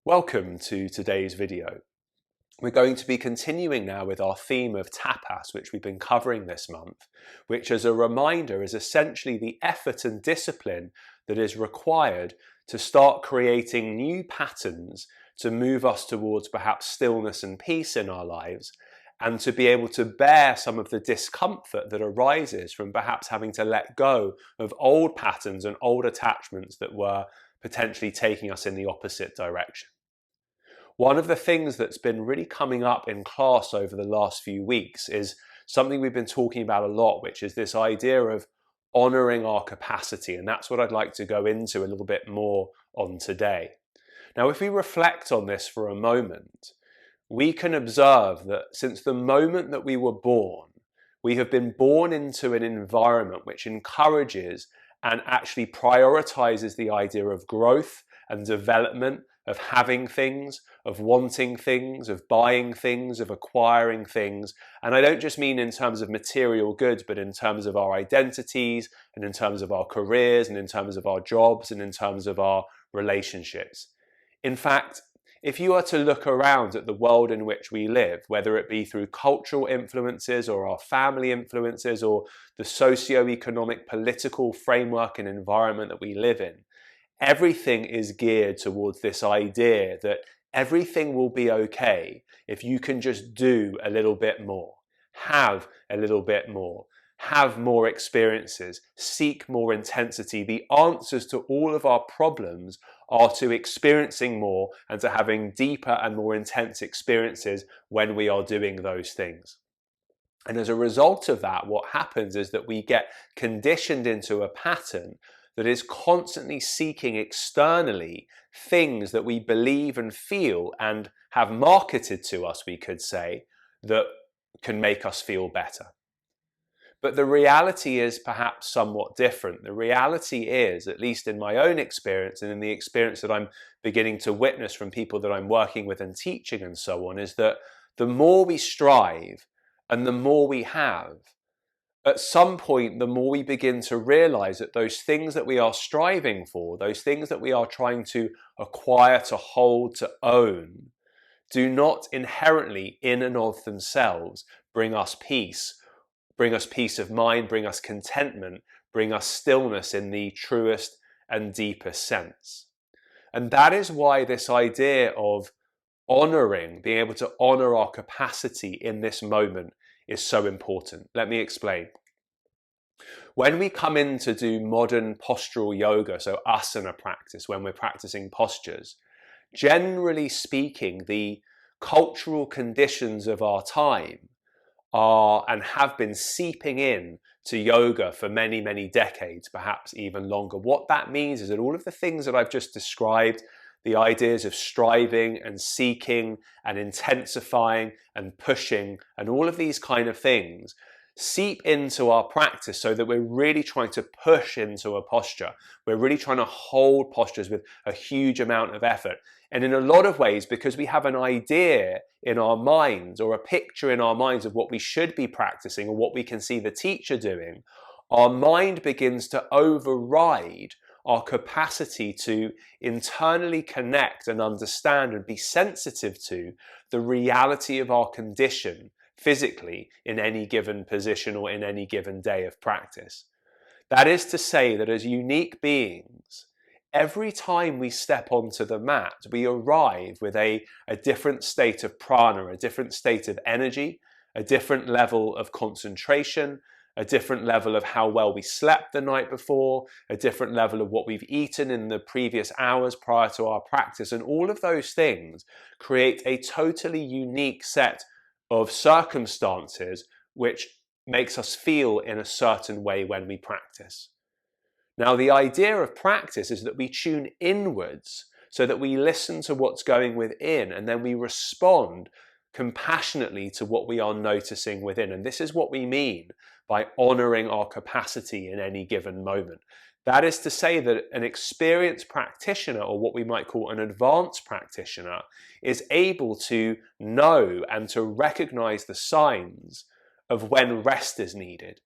Welcome to today's video. We're going to be continuing now with our theme of tapas, which we've been covering this month, which as a reminder is essentially the effort and discipline that is required to start creating new patterns to move us towards perhaps stillness and peace in our lives, and to be able to bear some of the discomfort that arises from perhaps having to let go of old patterns and old attachments that were potentially taking us in the opposite direction. One of the things that's been really coming up in class over the last few weeks is something we've been talking about a lot, which is this idea of honoring our capacity. And that's what I'd like to go into a little bit more on today. Now, if we reflect on this for a moment, we can observe that since the moment that we were born, we have been born into an environment which encourages and actually prioritizes the idea of growth and development, of having things, of wanting things, of buying things, of acquiring things. And I don't just mean in terms of material goods, but in terms of our identities and in terms of our careers and in terms of our jobs and in terms of our relationships. In fact, if you are to look around at the world in which we live, whether it be through cultural influences or our family influences or the socio-economic political framework and environment that we live in, everything is geared towards this idea that everything will be okay if you can just do a little bit more, have a little bit more, have more experiences, seek more intensity. The answers to all of our problems are to experiencing more and to having deeper and more intense experiences when we are doing those things. And as a result of that, what happens is that we get conditioned into a pattern that is constantly seeking externally things that we believe and feel and have marketed to us, we could say, that can make us feel better. But the reality is perhaps somewhat different. The reality is, at least in my own experience and in the experience that I'm beginning to witness from people that I'm working with and teaching and so on, is that the more we strive and the more we have, at some point, the more we begin to realize that those things that we are striving for, those things that we are trying to acquire, to hold, to own, do not inherently, in and of themselves, bring us peace of mind, bring us contentment, bring us stillness in the truest and deepest sense. And that is why this idea of honoring, being able to honor our capacity in this moment is so important. Let me explain. When we come in to do modern postural yoga, so asana practice, when we're practicing postures, generally speaking, the cultural conditions of our time are and have been seeping in to yoga for many, many decades, perhaps even longer. What that means is that all of the things that I've just described, the ideas of striving and seeking and intensifying and pushing and all of these kind of things seep into our practice so that we're really trying to push into a posture. We're really trying to hold postures with a huge amount of effort. And in a lot of ways, because we have an idea in our minds or a picture in our minds of what we should be practicing or what we can see the teacher doing, our mind begins to override our capacity to internally connect and understand and be sensitive to the reality of our condition physically in any given position or in any given day of practice. That is to say that as unique beings, every time we step onto the mat, we arrive with a different state of prana, a different state of energy, a different level of concentration, a different level of how well we slept the night before, a different level of what we've eaten in the previous hours prior to our practice. And all of those things create a totally unique set of circumstances which makes us feel in a certain way when we practice. Now, the idea of practice is that we tune inwards so that we listen to what's going within and then we respond compassionately to what we are noticing within. And this is what we mean by honoring our capacity in any given moment. That is to say that an experienced practitioner, or what we might call an advanced practitioner, is able to know and to recognize the signs of when rest is needed,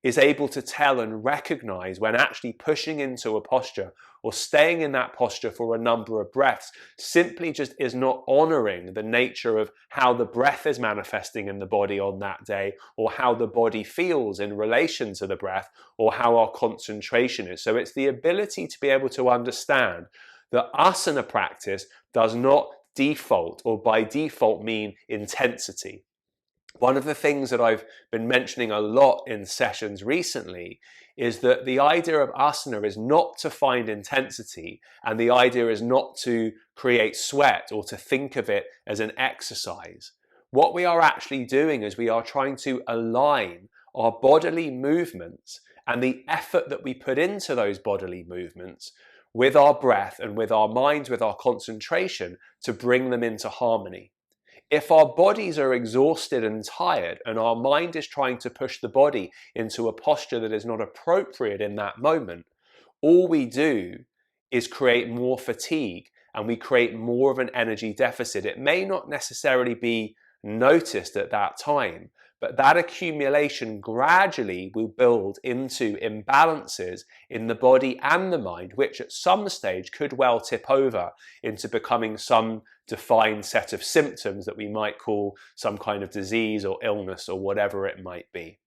is able to tell and recognize when actually pushing into a posture or staying in that posture for a number of breaths simply just is not honoring the nature of how the breath is manifesting in the body on that day, or how the body feels in relation to the breath, or how our concentration is. So it's the ability to be able to understand that asana practice does not default or by default mean intensity. One of the things that I've been mentioning a lot in sessions recently is that the idea of asana is not to find intensity, and the idea is not to create sweat or to think of it as an exercise. What we are actually doing is we are trying to align our bodily movements and the effort that we put into those bodily movements with our breath and with our minds, with our concentration, to bring them into harmony. If our bodies are exhausted and tired and our mind is trying to push the body into a posture that is not appropriate in that moment, all we do is create more fatigue and we create more of an energy deficit. It may not necessarily be noticed at that time, but that accumulation gradually will build into imbalances in the body and the mind, which at some stage could well tip over into becoming some defined set of symptoms that we might call some kind of disease or illness or whatever it might be.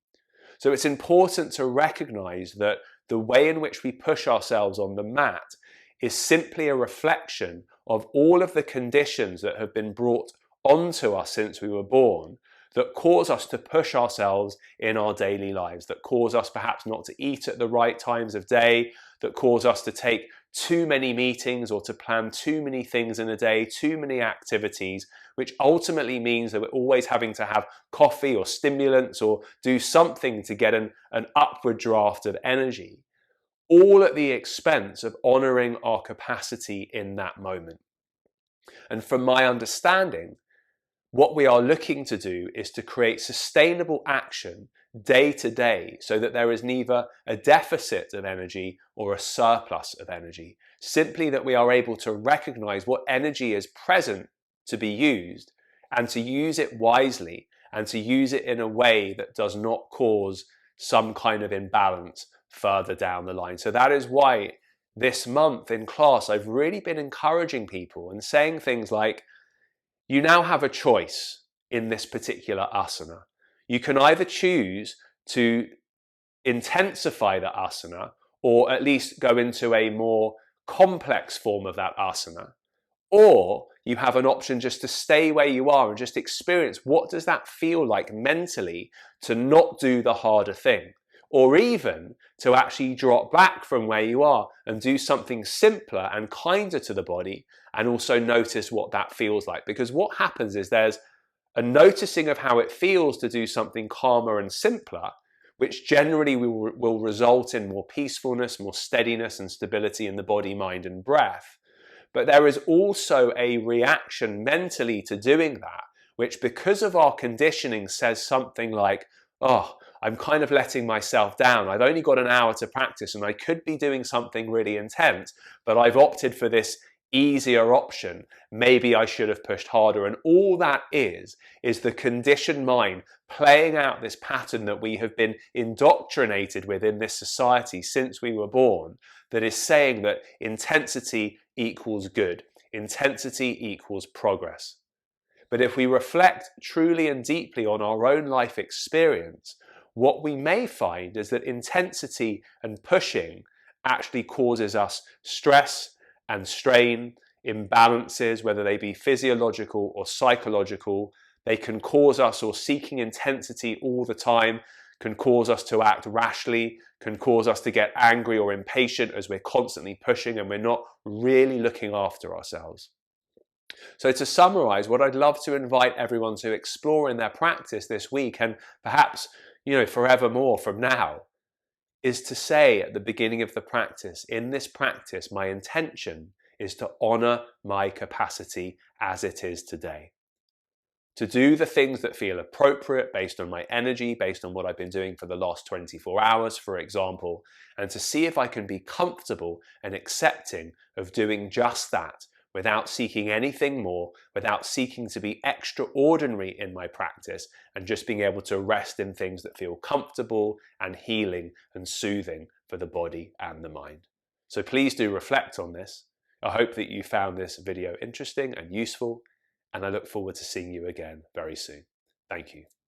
So it's important to recognize that the way in which we push ourselves on the mat is simply a reflection of all of the conditions that have been brought onto us since we were born, that cause us to push ourselves in our daily lives, that cause us perhaps not to eat at the right times of day, that cause us to take too many meetings or to plan too many things in a day, too many activities, which ultimately means that we're always having to have coffee or stimulants or do something to get an upward draft of energy, all at the expense of honoring our capacity in that moment. And from my understanding, what we are looking to do is to create sustainable action day to day so that there is neither a deficit of energy or a surplus of energy. Simply that we are able to recognize what energy is present to be used and to use it wisely and to use it in a way that does not cause some kind of imbalance further down the line. So that is why this month in class I've really been encouraging people and saying things like, you now have a choice in this particular asana. You can either choose to intensify the asana or at least go into a more complex form of that asana, or you have an option just to stay where you are and just experience what does that feel like mentally to not do the harder thing, or even to actually drop back from where you are and do something simpler and kinder to the body and also notice what that feels like. Because what happens is there's a noticing of how it feels to do something calmer and simpler, which generally will result in more peacefulness, more steadiness and stability in the body, mind and breath. But there is also a reaction mentally to doing that, which because of our conditioning says something like, oh, I'm kind of letting myself down. I've only got an hour to practice and I could be doing something really intense, but I've opted for this easier option. Maybe I should have pushed harder. And all that is the conditioned mind playing out this pattern that we have been indoctrinated with in this society since we were born, that is saying that intensity equals good, intensity equals progress. But if we reflect truly and deeply on our own life experience, what we may find is that intensity and pushing actually causes us stress and strain, imbalances, whether they be physiological or psychological. They can cause us, or seeking intensity all the time, can cause us to act rashly, can cause us to get angry or impatient as we're constantly pushing and we're not really looking after ourselves. So to summarize, what I'd love to invite everyone to explore in their practice this week, and perhaps, forevermore from now, is to say at the beginning of the practice, in this practice, my intention is to honor my capacity as it is today. To do the things that feel appropriate based on my energy, based on what I've been doing for the last 24 hours, for example, and to see if I can be comfortable and accepting of doing just that without seeking anything more, without seeking to be extraordinary in my practice, and just being able to rest in things that feel comfortable and healing and soothing for the body and the mind. So please do reflect on this. I hope that you found this video interesting and useful, and I look forward to seeing you again very soon. Thank you.